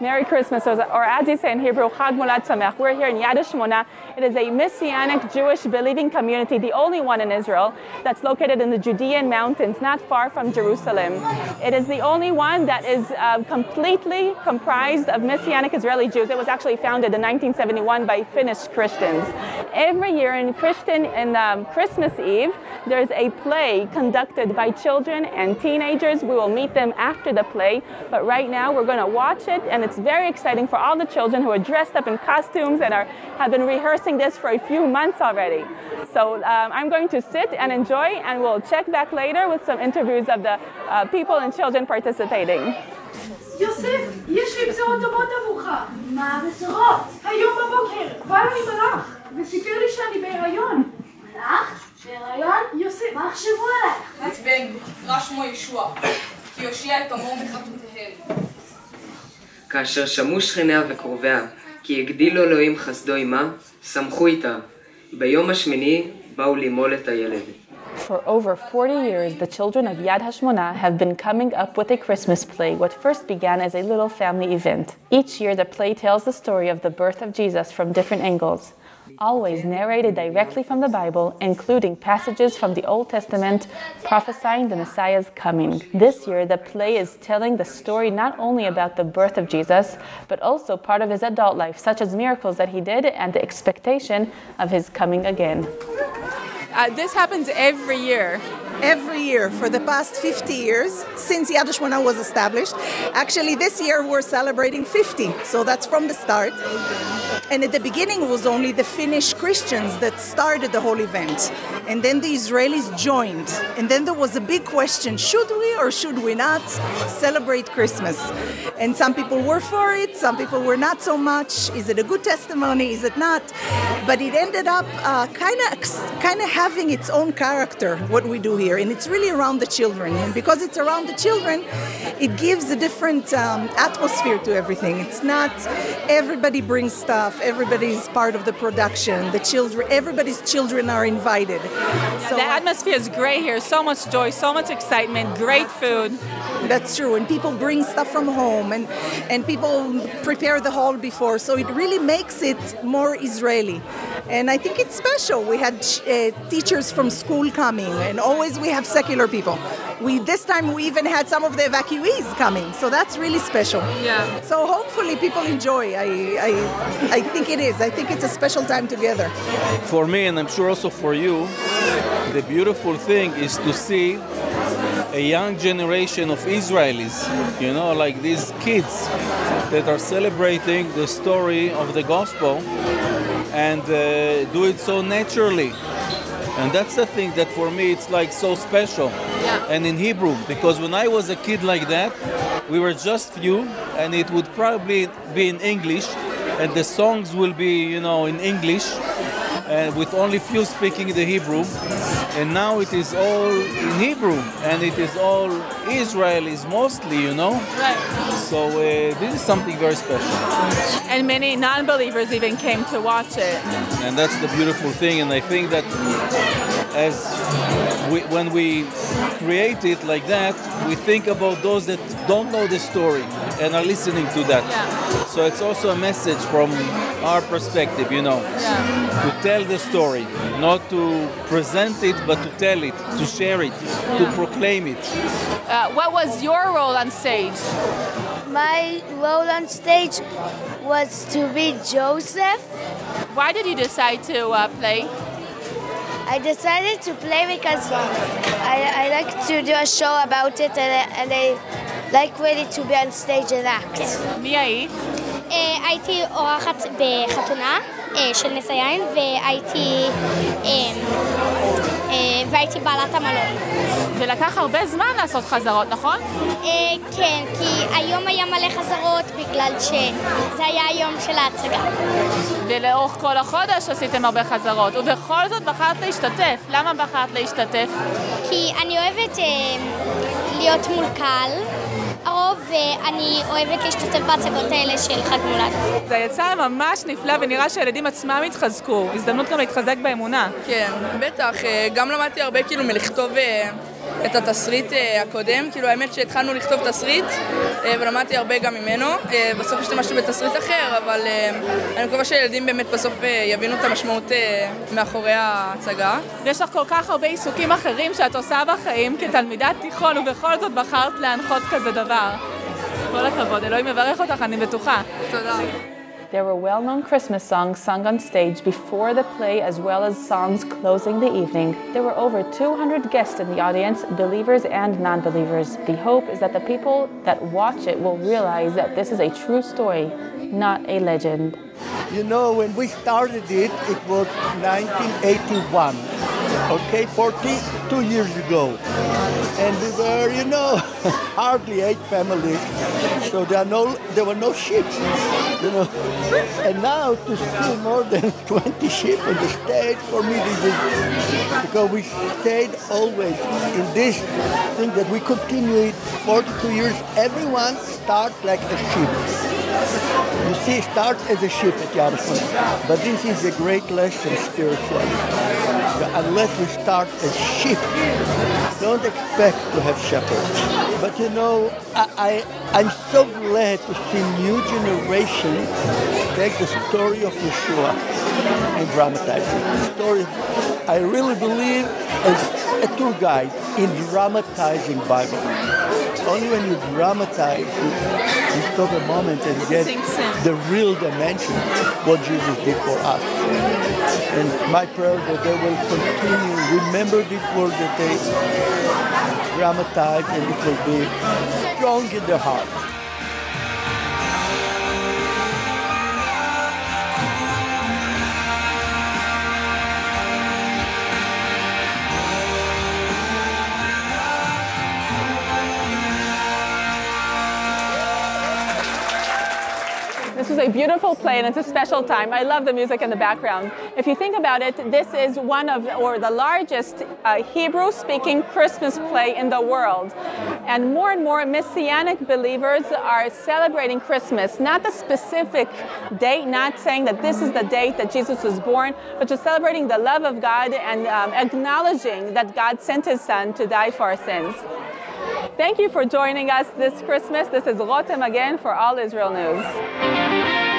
Merry Christmas, or as you say in Hebrew, Chag Molad Sameach. We're here in Yad HaShmona. It is a Messianic Jewish believing community, the only one in Israel, that's located in the Judean mountains, not far from Jerusalem. It is the only one that is completely comprised of Messianic Israeli Jews. It was actually founded in 1971 by Finnish Christians. Every year in Christmas Eve, there's a play conducted by children and teenagers. We will meet them after the play, but right now we're going to watch it, and it's very exciting for all the children who are dressed up in costumes and have been rehearsing this for a few months already. So I'm going to sit and enjoy, and we'll check back later with some interviews of the people and children participating. יוסף, יש לי בשורות טובות עבורך. מה הבשורות? היום בבוקר בא לי מלאך וסיפר לי שאני בהיריון. מלאך? בהיריון? יוסף, מה חשבו עליך? עצבן, נקרא שמו ישוע, כי יושיע את עמו מחטאותיהם. כאשר שמעו שכניה וקרוביה, כי הגדיל אלוהים חסדו עמה, שמחו איתה. ביום השמיני באו למול את הילד. For over 40 years, the children of Yad HaShmona have been coming up with a Christmas play, what first began as a little family event. Each year, the play tells the story of the birth of Jesus from different angles, always narrated directly from the Bible, including passages from the Old Testament prophesying the Messiah's coming. This year, the play is telling the story not only about the birth of Jesus, but also part of his adult life, such as miracles that he did and the expectation of his coming again. This happens every year. Every year for the past 50 years since Yad HaShmona was established. Actually, this year we're celebrating 50, so that's from the start. And at the beginning, it was only the Finnish Christians that started the whole event. And then the Israelis joined. And then there was a big question, should we or should we not celebrate Christmas? And some people were for it, some people were not so much. Is it a good testimony? Is it not? But it ended up kind of having its own character, what we do here. And it's really around the children. And because it's around the children, it gives a different atmosphere to everything. It's not everybody brings stuff, everybody's part of the production. The children, everybody's children are invited. So the atmosphere is great here. So much joy, so much excitement, great food. That's true. And people bring stuff from home, and people prepare the hall before. So it really makes it more Israeli. And I think it's special. We had teachers from school coming, and always we have secular people. This time we even had some of the evacuees coming, so that's really special. Yeah. So hopefully people enjoy. I think it is. I think it's a special time together. For me, and I'm sure also for you, the beautiful thing is to see a young generation of Israelis, you know, like these kids that are celebrating the story of the gospel and do it so naturally. And that's the thing that for me it's like so special. Yeah. And in Hebrew, because when I was a kid like that, we were just few, and it would probably be in English, and the songs will be, you know, in English, with only few speaking the Hebrew. And now it is all in Hebrew, and it is all Israelis mostly, you know? Right. So this is something very special. And many non-believers even came to watch it. And that's the beautiful thing, and I think that when we create it like that, we think about those that don't know the story and are listening to that. Yeah. So it's also a message from our perspective, you know, to tell the story, not to present it, but to tell it, to share it, to proclaim it. What was your role on stage? My role on stage was to be Joseph. Why did you decide to play? I decided to play because I like to do a show about it, and I like really to be on stage and act. מי היית? הייתי אורחת בחתונה של נס היין, והייתי בעלת המלון. ולקח הרבה זמן לעשות חזרות, נכון? כן, כי היום היה מלא חזרות בגלל שזה היה היום של ההצגה. ולאורך כל החודש עשיתם הרבה חזרות, ובכל זאת בחרת להשתתף. למה בחרת להשתתף? כי אני אוהבת להיות מול קהל. הרוב, ואני אוהבת להשתתף בהצגות האלה של חג מולד. זה יצא ממש נפלא, ונראה שהילדים עצמם התחזקו. הזדמנות גם להתחזק באמונה. כן, בטח. גם למדתי הרבה כאילו מלכתוב את התסריט הקודם, כאילו האמת שהתחלנו לכתוב תסריט ולמדתי הרבה גם ממנו, בסוף השתמשתי בתסריט אחר, אבל אני מקווה שהילדים באמת בסוף יבינו את המשמעות מאחורי ההצגה. יש לך כל כך הרבה עיסוקים אחרים שאת עושה בחיים כתלמידת תיכון, ובכל זאת בחרת להנחות כזה דבר. כל הכבוד, אלוהים מברך אותך, אני בטוחה. תודה. There were well-known Christmas songs sung on stage before the play as well as songs closing the evening. There were over 200 guests in the audience, believers and non-believers. The hope is that the people that watch it will realize that this is a true story, not a legend. You know, when we started it, it was 1981, okay, 42 years ago. And we were, you know, hardly 8 families, so there were no sheep, you know. And now to see more than 20 sheep on the stage, for me this is, because we stayed always in this thing that we continue it 42 years, everyone starts like a sheep. You see, start as a sheep at Yad HaShmona, but this is a great lesson spiritually. Unless we start as sheep, don't expect to have shepherds. But you know, I'm so glad to see new generation take the story of Yeshua and dramatize it. The story, I really believe, as a tour guide in dramatizing Bible. Only when you dramatize, you stop a moment and get the real dimension of what Jesus did for us. And my prayer is that they will continue, remember these words that they dramatize, and it will be strong in their heart. This was a beautiful play and it's a special time. I love the music in the background. If you think about it, this is one of, or the largest Hebrew-speaking Christmas play in the world. And more Messianic believers are celebrating Christmas, not the specific date, not saying that this is the date that Jesus was born, but just celebrating the love of God and acknowledging that God sent his son to die for our sins. Thank you for joining us this Christmas. This is Rotem again for All Israel News.